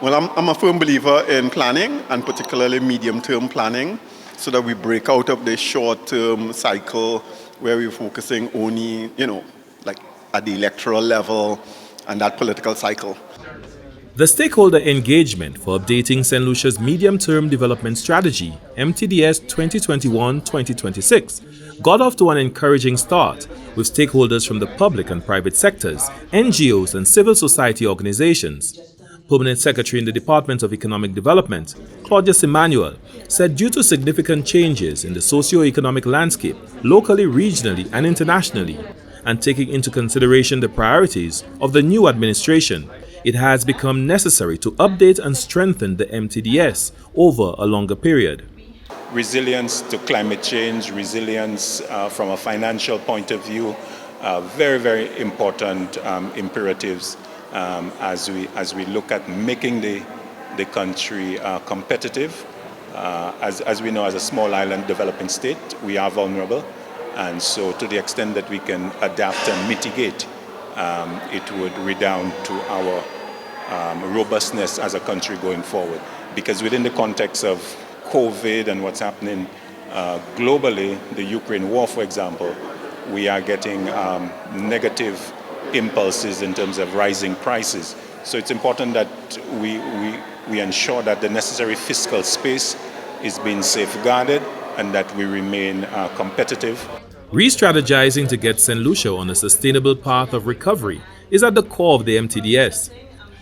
Well, I'm a firm believer in planning, and particularly medium-term planning, so that we break out of this short-term cycle where we're focusing only, like at the electoral level and that political cycle. The stakeholder engagement for updating Saint Lucia's medium-term development strategy, MTDS 2021-2026, got off to an encouraging start, with stakeholders from the public and private sectors, NGOs and civil society organizations. Permanent Secretary in the Department of Economic Development, Claudius Emmanuel, said due to significant changes in the socio-economic landscape, locally, regionally and internationally, and taking into consideration the priorities of the new administration, it has become necessary to update and strengthen the MTDS over a longer period. Resilience to climate change, resilience from a financial point of view, very, very important imperatives as we look at making the country competitive. As we know, as a small island developing state, we are vulnerable. And so to the extent that we can adapt and mitigate, it would redound to our robustness as a country going forward. Because within the context of COVID and what's happening globally, the Ukraine war, for example, we are getting negative impulses in terms of rising prices. So it's important that we ensure that the necessary fiscal space is being safeguarded and that we remain competitive. Re-strategizing to get Saint Lucia on a sustainable path of recovery is at the core of the MTDS.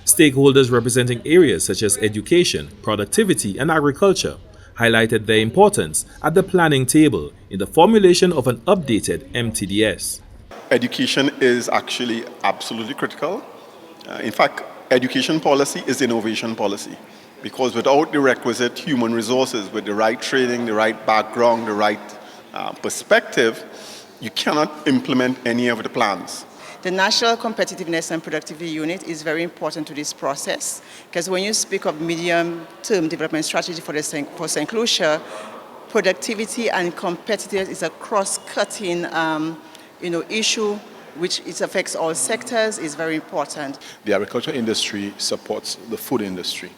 Stakeholders representing areas such as education, productivity, and agriculture highlighted their importance at the planning table in the formulation of an updated MTDS. Education is actually absolutely critical. In fact, education policy is innovation policy, because without the requisite human resources, with the right training, the right background, the right perspective, you cannot implement any of the plans. The National Competitiveness and Productivity Unit is very important to this process, because when you speak of medium-term development strategy for Saint Lucia, productivity and competitiveness is a cross-cutting issue which it affects all sectors, is very important. The agriculture industry supports the food industry.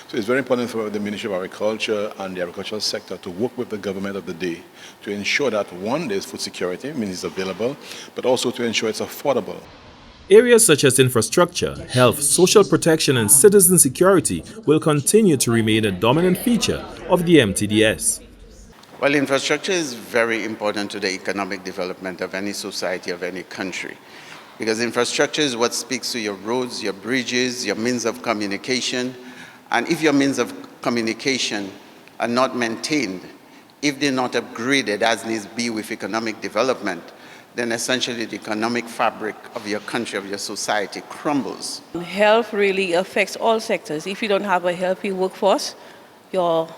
So it's very important for the Ministry of Agriculture and the agricultural sector to work with the government of the day to ensure that, one, there's food security, means it's available, but also to ensure it's affordable. Areas such as infrastructure, health, social protection, and citizen security will continue to remain a dominant feature of the MTDS. Well, infrastructure is very important to the economic development of any society, of any country. Because infrastructure is what speaks to your roads, your bridges, your means of communication. And if your means of communication are not maintained, if they're not upgraded as needs be with economic development, then essentially the economic fabric of your country, of your society crumbles. Health really affects all sectors. If you don't have a healthy workforce, your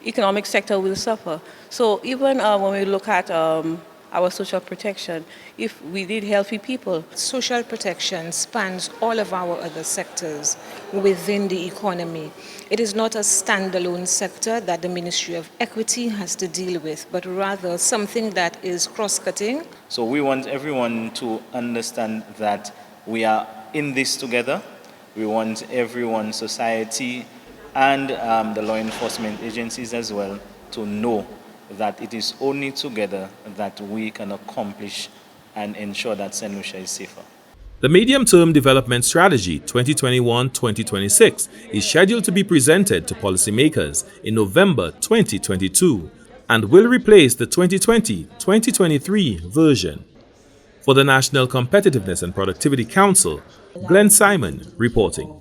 economic sector will suffer. So even when we look at our social protection, if we need healthy people. Social protection spans all of our other sectors within the economy. It is not a standalone sector that the Ministry of Equity has to deal with, but rather something that is cross-cutting. So we want everyone to understand that we are in this together. We want everyone, society, and the law enforcement agencies as well, to know that it is only together that we can accomplish and ensure that Saint Lucia is safer. The Medium-Term Development Strategy 2021-2026 is scheduled to be presented to policymakers in November 2022 and will replace the 2020-2023 version. For the National Competitiveness and Productivity Council, Glenn Simon reporting.